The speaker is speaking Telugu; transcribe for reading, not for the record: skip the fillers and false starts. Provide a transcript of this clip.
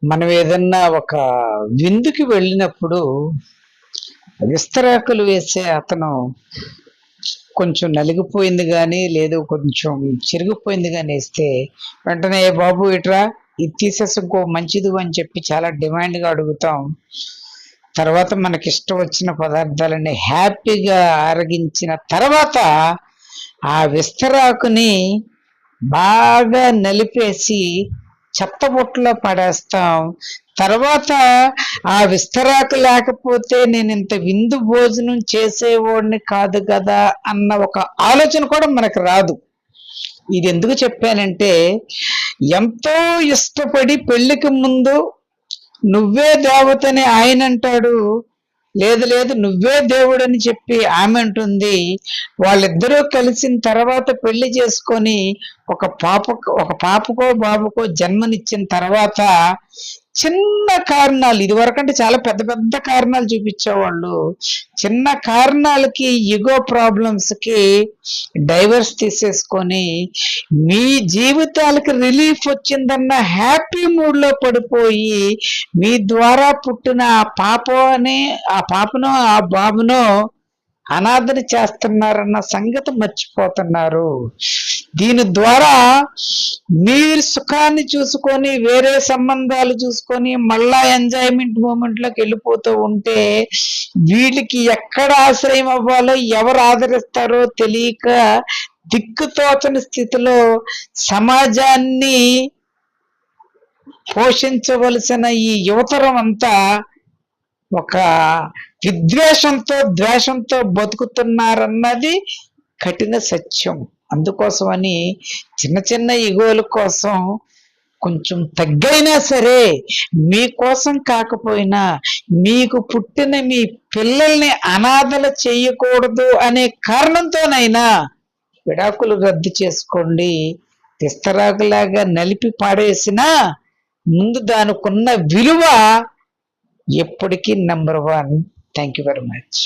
మనం ఏదన్నా ఒక విందుకి వెళ్ళినప్పుడు విస్తరాకులు వేసే అతను కొంచెం నలిగిపోయింది కానీ లేదు కొంచెం చిరిగిపోయింది కానీ వేస్తే వెంటనే "ఏ బాబు ఇట్రా, ఇది తీసేసి ఇంకో మంచిది" అని చెప్పి చాలా డిమాండ్గా అడుగుతాం. తర్వాత మనకి ఇష్టం వచ్చిన పదార్థాలని హ్యాపీగా ఆరగించిన తర్వాత ఆ విస్తరాకుని బాగా నలిపేసి చెత్తబుట్టలో పడేస్తాం. తర్వాత ఆ విస్తరాకు లేకపోతే నేను ఇంత విందు భోజనం చేసేవాడిని కాదు కదా అన్న ఒక ఆలోచన కూడా మనకు రాదు. ఇది ఎందుకు చెప్పానంటే, ఎంతో ఇష్టపడి పెళ్లికి ముందు నువ్వే దేవతని ఆయన అంటాడు, లేదు లేదు నువ్వే దేవుడని చెప్పి ఆమె అంటుంది. వాళ్ళిద్దరూ కలిసిన తర్వాత పెళ్లి చేసుకొని ఒక పాపకో బాబుకో జన్మనిచ్చిన తర్వాత చిన్న కారణాలు, ఇది వరకంటే చాలా పెద్ద పెద్ద కారణాలు చూపించేవాళ్ళు, చిన్న కారణాలకి ఈగో ప్రాబ్లమ్స్ కి డైవర్స్ తీసేసుకొని మీ జీవితాలకి రిలీఫ్ వచ్చిందన్న హ్యాపీ మూడ్ లో పడిపోయి మీ ద్వారా పుట్టిన ఆ పాపనో ఆ బాబునో అనాథని చేస్తున్నారన్న సంగతి మర్చిపోతున్నారు. దీని ద్వారా మీరు సుఖాన్ని చూసుకొని వేరే సంబంధాలు చూసుకొని మళ్ళా ఎంజాయ్మెంట్ మూమెంట్ లోకి వెళ్ళిపోతూ ఉంటే వీళ్ళకి ఎక్కడ ఆశ్రయం అవ్వాలో ఎవరు ఆదరిస్తారో తెలియక దిక్కుతోచని స్థితిలో సమాజాన్ని పోషించవలసిన ఈ యువతరం అంతా ఒక విద్వేషంతో ద్వేషంతో బతుకుతున్నారన్నది కఠిన సత్యం. అందుకోసమని చిన్న చిన్న ఇగోల కోసం కొంచెం తగ్గైనా సరే, మీకోసం కాకపోయినా మీకు పుట్టిన మీ పిల్లల్ని అనాథలు చేయకూడదు అనే కారణంతోనైనా విడాకులు రద్దు చేసుకోండి. విస్తరాకులాగా నలిపి పాడేసినా ముందు దానికున్న విలువ ఎప్పటికీ number 1. Thank you very much.